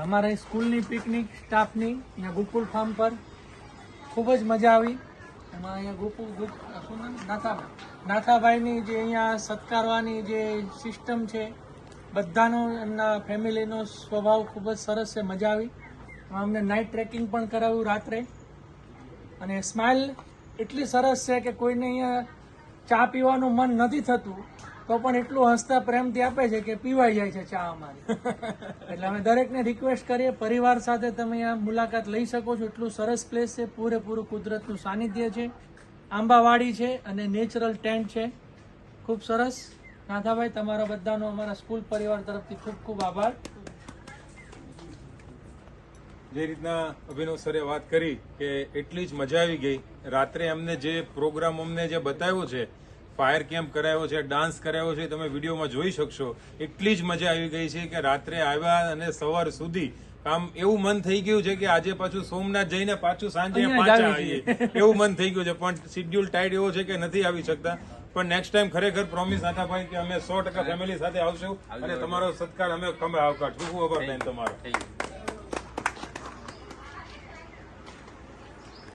અમારી સ્કૂલની પિકનિક સ્ટાફની અહીંયા ગોકુલ ફાર્મ પર ખૂબ જ મજા આવી. એમાં અહીંયા નાથાભાઈની જે અહીંયા સત્કારવાની જે સિસ્ટમ છે, બધાનો એમના ફેમિલીનો સ્વભાવ ખૂબ જ સરસ છે, મજા આવી. અમને નાઇટ ટ્રેકિંગ પણ કરાવ્યું રાત્રે. અને સ્માઇલ એટલી સરસ છે કે કોઈને અહીંયા ચા પીવાનું મન નથી થતું તો પણ એટલું હસતા પ્રેમથી આપે છે કે પીવાઈ જાય છે ચા અમારી. એટલે અમે દરેકને રિક્વેસ્ટ કરીએ, પરિવાર સાથે તમે અહીંયા મુલાકાત લઈ શકો છો. એટલું સરસ પ્લેસ છે, પૂરેપૂરું કુદરતનું સાનિધ્ય છે, આંબાવાડી છે અને નેચરલ ટેન્ટ છે. ખૂબ સરસ. નાથાભાઈ, તમારા બધાનો અમારા સ્કૂલ પરિવાર તરફથી ખૂબ ખૂબ આભાર. જે રીતના અભિનવ સરે વાત કરી કે એટલી જ મજા આવી ગઈ. રાત્રે અમને જે પ્રોગ્રામ અમને જે બતાવ્યો છે, ફાયર કેમ્પ કરાવ્યો છે, ડાન્સ કરાવ્યો છે, તમે વિડીયોમાં જોઈ શકશો. એટલી જ મજા આવી ગઈ છે કે રાત્રે આવ્યા અને સવાર સુધી આમ એવું મન થઈ ગયું છે કે આજે પાછું સોમનાથ જઈને પાછું સાંજે પાછા આવીએ એવું મન થઈ ગયું છે. પણ શિડ્યુલ ટાઈટ એવો છે કે નથી આવી શકતા. પણ નેક્સ્ટ ટાઈમ ખરેખર પ્રોમિસ નાથાભાઈ કે અમે 100% ફેમિલી સાથે આવશું અને તમારો સત્કાર અમે આવકારશું. ખૂબ આભાર બેન તમારો.